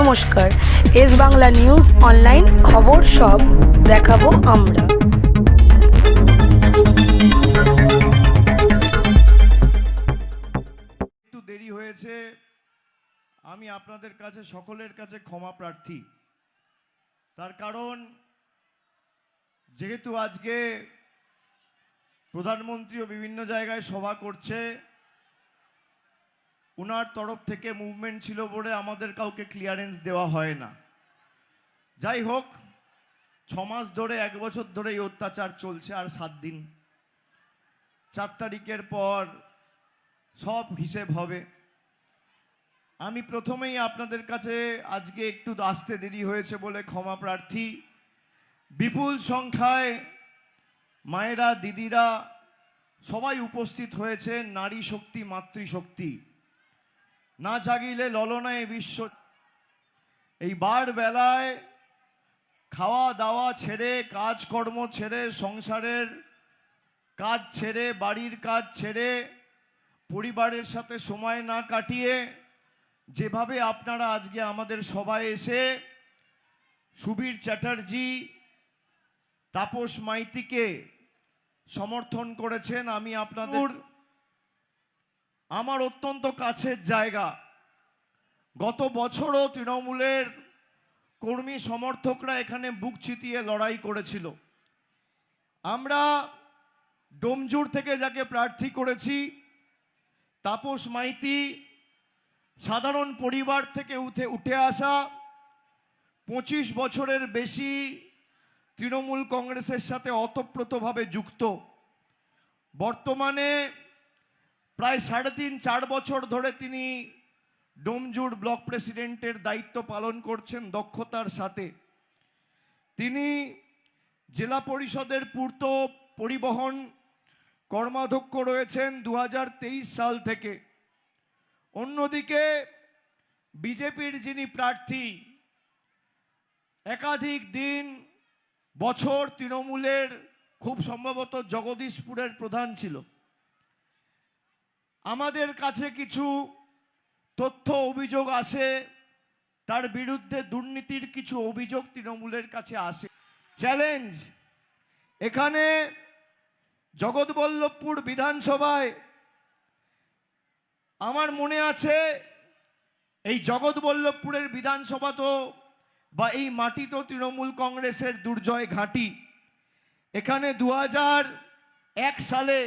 নমস্কার, S Bangla news online খবর সব দেখাবো আমরা। একটু দেরি হয়েছে, আমি আপনাদের কাছে সকলের কাছে ক্ষমা প্রার্থী। তার কারণ যেহেতু আজকে প্রধানমন্ত্রীও বিভিন্ন জায়গায় সভা করছে, ওনার তরফ থেকে মুভমেন্ট ছিল বলে আমাদের কাউকে ক্লিয়ারেন্স দেওয়া হয় না। যাই হোক, 6 মাস ধরে 1 বছর ধরে এই অত্যাচার চলছে, আর 7 দিন, 4 তারিখের পর সব হিসেব হবে। আমি প্রথমেই আপনাদের কাছে আজকে একটু আসতে দেরি হয়েছে বলে ক্ষমা প্রার্থী। বিপুল সংখ্যায় মায়েরা, দিদিরা সবাই উপস্থিত হয়েছে। নারী শক্তি, মাতৃশক্তি না জাগিলে ললনায় বিশ্ব। এই বার বেলায় খাওয়া দাওয়া ছেড়ে, কাজকর্ম ছেড়ে, সংসারের কাজ ছেড়ে, বাড়ির কাজ ছেড়ে, পরিবারের সাথে সময় না কাটিয়ে যেভাবে আপনারা আজকে আমাদের সভায় এসে সুবীর চ্যাটার্জি, তাপস মাইতিকে সমর্থন করেছেন, আমি আপনাদের আমার অত্যন্ত কাছের জায়গা। গত বছরও তৃণমূলের কর্মী সমর্থকরা এখানে বুক চিতিয়ে লড়াই করেছিল। আমরা ডোমজুর থেকে যাকে প্রার্থী করেছি, তাপস মাইতি, সাধারণ পরিবার থেকে উঠে আসা, 25 বছরের বেশি তৃণমূল কংগ্রেসের সাথে ওতপ্রোতভাবে যুক্ত। বর্তমানে প্রায় 3.5-4 বছর ধরে তিনি ডোমজুর ব্লক প্রেসিডেন্টের দায়িত্ব পালন করছেন দক্ষতার সাথে। তিনি জেলা পরিষদের পূর্ত পরিবহন কর্মাধ্যক্ষ রয়েছেন 2023 সাল থেকে। অন্যদিকে বিজেপির যিনি প্রার্থী, একাধিক দিন বছর তৃণমূলের খুব সম্ভবত জগদীশপুরের প্রধান ছিল। আমাদের কাছে কিছু তথ্য অভিযোগ আসে, তার বিরুদ্ধে দুর্নীতির কিছু অভিযোগ তৃণমূলের কাছে আসে। চ্যালেঞ্জ, এখানে জগৎবল্লভপুর বিধানসভায় আমার মনে আছে, এই জগৎবল্লভপুরের বিধানসভা তো বা এই মাটি তো তৃণমূল কংগ্রেসের দুর্জয় ঘাঁটি। এখানে 2001 সালে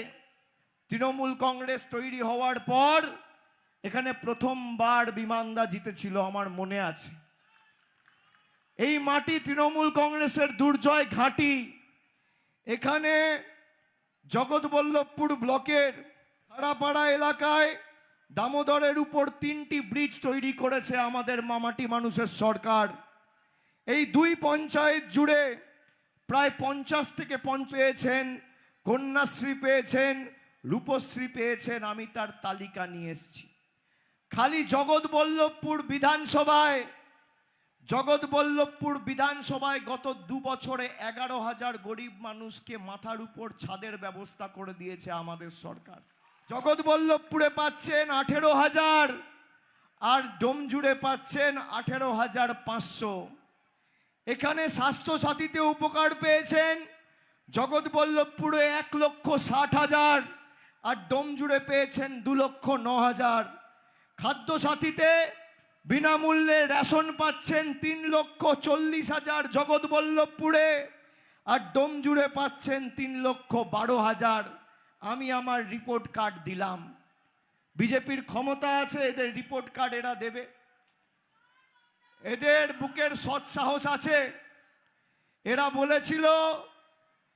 তৃণমূল কংগ্রেস তৈরি হওয়ার পর এখানে প্রথমবার বিমানদা জিতেছিল, আমার মনে আছে। এই মাটি তৃণমূল কংগ্রেসের দুর্জয় ঘাঁটি। এখানে জগৎবল্লভপুর ব্লকের হারাপাড়া এলাকায় দামোদরের উপর 3টি ব্রিজ তৈরি করেছে আমাদের মামাটি মানুষের সরকার। এই 2 পঞ্চায়েত জুড়ে প্রায় 50 থেকে 50 পেয়েছেন, কন্যাশ্রী পেয়েছেন, রূপশ্রী পেয়েছেন, আমি তার তালিকা নিয়ে এসেছি। খালি জগৎবল্লভপুর বিধানসভায় গত 2 বছরে 11,000 গরিব মানুষকে মাথার উপর ছাদের ব্যবস্থা করে দিয়েছে আমাদের সরকার। জগৎবল্লভপুরে পাচ্ছেন 18,000 আর ডোমজুড়ে পাচ্ছেন 18,500। এখানে স্বাস্থ্যসাথীতে উপকার পেয়েছেন জগৎবল্লভপুরে 1,60,000 আর ডোমজুড়ে পেয়েছেন 2,09,000। খাদ্যসাথীতে বিনামূল্যে রেশন পাচ্ছেন 3,40,000 জগৎবল্লভপুরে, আর ডোমজুড়ে পাচ্ছেন 3,12,000। আমি আমার রিপোর্ট কার্ড দিলাম। বিজেপির ক্ষমতা আছে, এদের রিপোর্ট কার্ড এরা দেবে? এদের বুকের সৎ সাহস আছে? এরা বলেছিল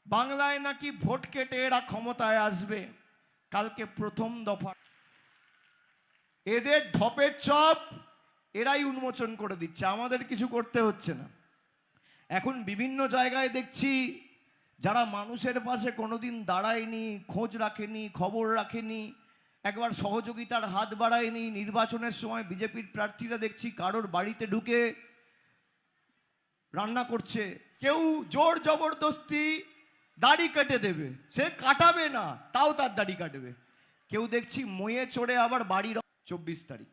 বাংলায় নাকি ভোট কেটে এরা ক্ষমতায় আসবে। কালকে প্রথম দফা এদের ঢপের চপ এরাই উন্মোচন করে দিচ্ছে, আমাদের কিছু করতে হচ্ছে না। এখন বিভিন্ন জায়গায় দেখছি যারা মানুষের পাশে কোনোদিন দাঁড়ায়নি, খোঁজ রাখেনি, খবর রাখেনি, একবার সহযোগিতার হাত বাড়ায়নি, নির্বাচনের সময় বিজেপির প্রার্থীরা দেখছি কারোর বাড়িতে ঢুকে রান্না করছে, কেউ জোর জবরদস্তি দাড়ি কেটে দেবে, সে কাটাবে না তাও তার দাড়ি কাটবে। কেউ দেখছি মইয়ে চড়ে আবার বাড়ির 24 তারিখ,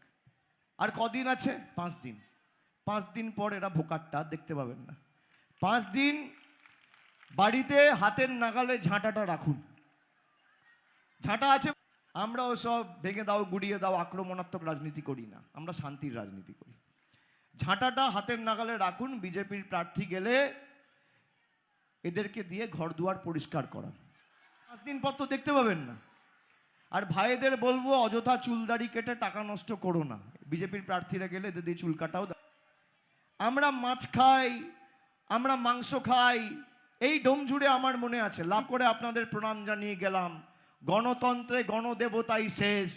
আর কদিন আছে? 5 দিন। 5 দিন পর এরা ভোকারটা দেখতে পাবেন না। 5 দিন বাড়িতে হাতের নাগালে ঝাঁটাটা রাখুন। ঝাঁটা আছে, আমরা ওসব ভেঙে দাও গুড়িয়ে দাও আক্রমণাত্মক রাজনীতি করি না, আমরা শান্তির রাজনীতি করি। ঝাঁটাটা হাতের নাগালে রাখুন, বিজেপির প্রার্থী গেলে এদেরকে দিয়ে ঘর দুয়ার পরিষ্কার করান। 5 দিন পর তো দেখতে পাবেন না। আর ভাইদের বলবো অযথা চুলদাড়ি কেটে টাকা নষ্ট করো না, বিজেপির প্রার্থীরা গেলে এদের দিয়ে চুল কাটাও। আমরা মাছ খাই, আমরা মাংস খাই, এই ডোমজুড়ে আমার মনে আছে লাভ করে আপনাদের প্রণাম জানিয়ে গেলাম। গণতন্ত্রে গণদেবতাই শেষ।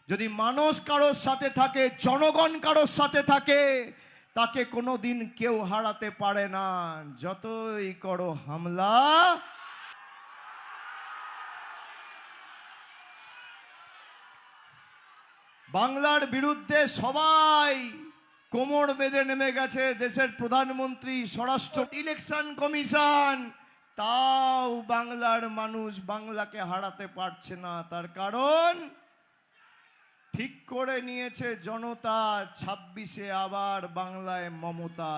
যদি মানুষ কারোর সাথে থাকে, জনগণ কারোর সাথে থাকে, তাকে কোনোদিন কেউ হারাতে পারে না, যতই করো হামলা। বাংলার বিরুদ্ধে সবাই কোমর বেঁধে নেমে গেছে, দেশের প্রধানমন্ত্রী, স্বরাষ্ট্র, ইলেকশন কমিশন, তাও বাংলার মানুষ বাংলাকে হারাতে পারছে না। তার কারণ ঠিক করে নিয়েছে জনতা, 26-এ আবার বাংলায় মমতা।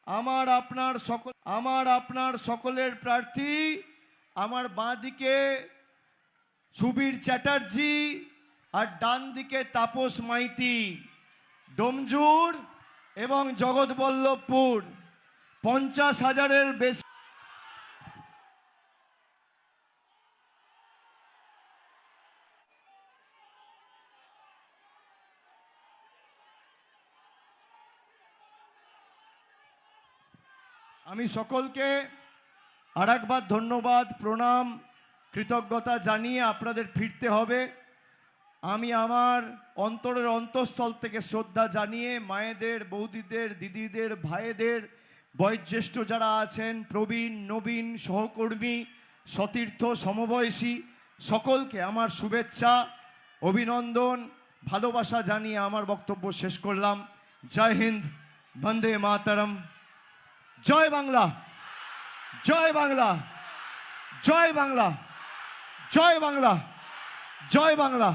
আমার আপনার সকলের প্রার্থী আমার বাঁ দিকে সুবীর চ্যাটার্জি আর ডান দিকে তাপস মাইতি, ডোমজুর এবং জগৎবল্লভপুর। 50,000-এর বেশি। আমি সকলকে আরেকবার ধন্যবাদ, প্রণাম, কৃতজ্ঞতা জানিয়ে আপনাদের ফিরতে হবে। আমি আমার অন্তরের অন্তঃস্থল থেকে শ্রদ্ধা জানিয়ে মায়েদের, বৌদিদের, দিদিদের, ভাইদের, বয়োজ্যেষ্ঠ যারা আছেন, প্রবীণ, নবীন, সহকর্মী, সতীর্থ, সমবয়সী সকলকে আমার শুভেচ্ছা, অভিনন্দন, ভালোবাসা জানিয়ে আমার বক্তব্য শেষ করলাম। জয় হিন্দ, বন্দে মাতরম, জয় বাংলা, জয় বাংলা, জয় বাংলা, জয় বাংলা, জয় বাংলা।